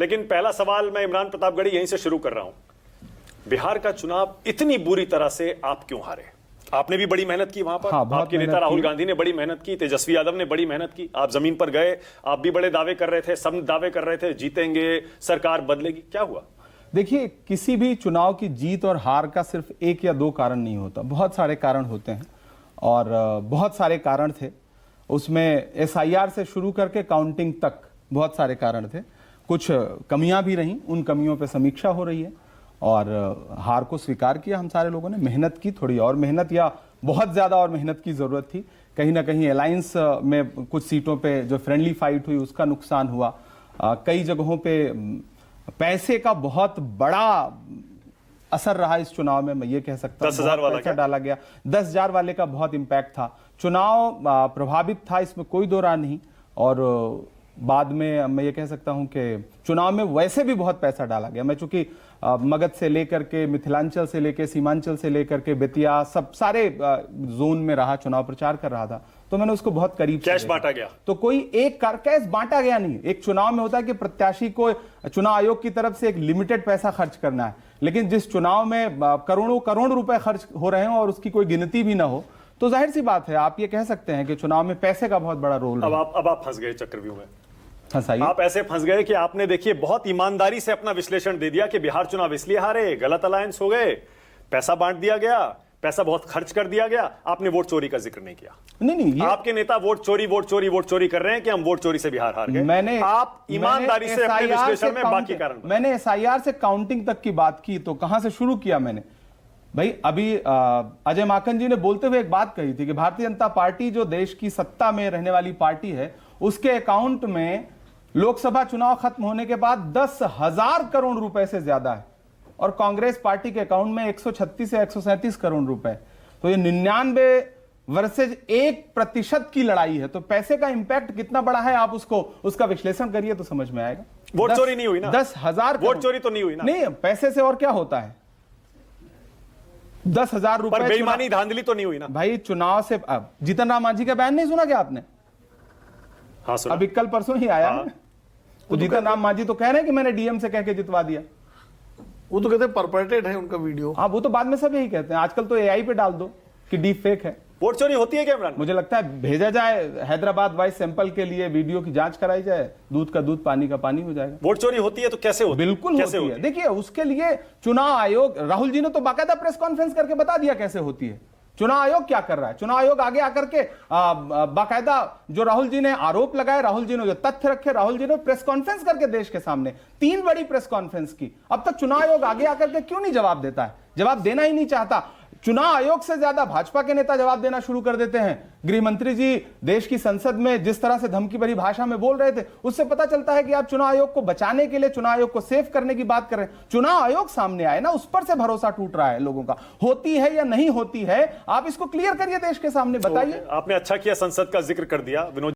लेकिन पहला सवाल मैं इमरान प्रतापगढ़ी यहीं से शुरू कर रहा हूं। बिहार का चुनाव इतनी बुरी तरह से आप क्यों हारे? आपने भी बड़ी मेहनत की वहां पर। हाँ, आपके नेता राहुल गांधी ने बड़ी मेहनत की, तेजस्वी यादव ने बड़ी मेहनत की, आप जमीन पर गए, आप भी बड़े दावे कर रहे थे, सब दावे कर रहे थे जीतेंगे, सरकार बदलेगी, क्या हुआ? देखिए, किसी भी चुनाव की जीत और हार का सिर्फ एक या दो कारण नहीं होता, बहुत सारे कारण होते हैं और बहुत सारे कारण थे उसमें। एसआईआर से शुरू करके काउंटिंग तक बहुत सारे कारण थे। कुछ कमियां भी रहीं, उन कमियों पर समीक्षा हो रही है और हार को स्वीकार किया हम सारे लोगों ने। मेहनत की, थोड़ी और मेहनत या बहुत ज़्यादा और मेहनत की ज़रूरत थी। कहीं ना कहीं अलायंस में कुछ सीटों पे जो फ्रेंडली फाइट हुई उसका नुकसान हुआ। कई जगहों पे पैसे का बहुत बड़ा असर रहा इस चुनाव में, मैं ये कह सकता हूँ। 10,000 वाला पैसा डाला गया, 10,000 वाले का बहुत इम्पैक्ट था। चुनाव प्रभावित था, इसमें कोई दो राय नहीं। और बाद में मैं ये कह सकता हूं कि चुनाव में वैसे भी बहुत पैसा डाला गया। मैं चूंकि मगध से लेकर के मिथिलांचल से लेकर सीमांचल से लेकर के बेतिया सब सारे जोन में रहा, चुनाव प्रचार कर रहा था, तो मैंने उसको बहुत करीब से कैश बांटा गया। तो कोई एक कैश बांटा गया नहीं। एक चुनाव में होता है कि प्रत्याशी को चुनाव आयोग की तरफ से एक लिमिटेड पैसा खर्च करना है, लेकिन जिस चुनाव में करोड़ों करोड़ रुपए खर्च हो रहे हो और उसकी कोई गिनती भी ना हो, तो जाहिर सी बात है आप ये कह सकते हैं कि चुनाव में पैसे का बहुत बड़ा रोल है। अब आप फंस गए चक्रव्यूह में। फंसाइए। आप ऐसे फंस गए कि आपने देखिए बहुत ईमानदारी से अपना विश्लेषण दे दिया कि बिहार चुनाव इसलिए हारे, गलत अलायंस हो गए, पैसा बांट दिया गया, पैसा बहुत खर्च कर दिया गया। आपने वोट चोरी का जिक्र नहीं किया। नहीं, आपके नेता वोट चोरी कर रहे हैं कि हम वोट चोरी से बिहार हार गए। आप ईमानदारी से अपने विश्लेषण में बाकी कारण मैंने एसआईआर से काउंटिंग तक की बात की, तो कहां से शुरू किया मैंने? भाई अभी अजय माकन जी ने बोलते हुए एक बात कही थी कि भारतीय जनता पार्टी जो देश की सत्ता में रहने वाली पार्टी है, उसके अकाउंट में लोकसभा चुनाव खत्म होने के बाद 10,000 करोड़ रुपए से ज्यादा है और कांग्रेस पार्टी के अकाउंट में 136 से 137 करोड़ रुपए। तो ये 99 वर्सेज 1% की लड़ाई है। तो पैसे का इंपैक्ट कितना बड़ा है, आप उसका विश्लेषण करिए तो समझ में आएगा। वोट चोरी नहीं हुई ना? 10,000 वोट चोरी तो नहीं हुई ना? नहीं, पैसे से और क्या होता है? 10,000 रुपए बेईमानी धांधली तो नहीं हुई ना? भाई चुनाव से जीतन राम मांझी का बयान नहीं सुना क्या आपने? हाँ सुना। अभी कल परसों ही आया है। तो जीतन राम मांझी तो कह रहे हैं कि मैंने डीएम से कह के जितवा दिया। वो तो कहते हैं परपेटेड है उनका वीडियो। हाँ, वो तो बाद में सब यही कहते हैं। आजकल तो एआई पे डाल दो कि डीप फेक है। वोट चोरी होती है क्या इमरान? मुझे लगता है भेजा जाए हैदराबाद वाइस सैंपल के लिए, वीडियो की जांच कराई जाए, दूध का दूध पानी का पानी हो जाएगा। वोट चोरी होती है तो कैसे होती है? बिल्कुल होती है। देखिए, उसके लिए चुनाव आयोग, राहुल जी ने तो बाकायदा प्रेस कॉन्फ्रेंस करके बता दिया कैसे होती है। चुनाव आयोग क्या कर रहा है? चुनाव आयोग आगे आकर के बाकायदा जो राहुल जी ने आरोप लगाए, राहुल जी ने जो तथ्य रखे, राहुल जी ने प्रेस कॉन्फ्रेंस करके देश के सामने 3 बड़ी प्रेस कॉन्फ्रेंस की। अब तक चुनाव आयोग आगे आकर के क्यों नहीं जवाब देता है? जवाब देना ही नहीं चाहता। चुनाव आयोग से ज्यादा भाजपा के नेता जवाब देना शुरू कर देते हैं। गृह मंत्री जी देश की संसद में जिस तरह से धमकी भरी भाषा में बोल रहे थे, उससे पता चलता है कि आप चुनाव आयोग को बचाने के लिए, चुनाव आयोग को सेव करने की बात कर रहे हैं। चुनाव आयोग सामने आए ना, उस पर से भरोसा टूट रहा है लोगों का। होती है या नहीं होती है, आप इसको क्लियर करिए, देश के सामने बताइए। आपने अच्छा किया संसद का जिक्र कर दिया। विनोद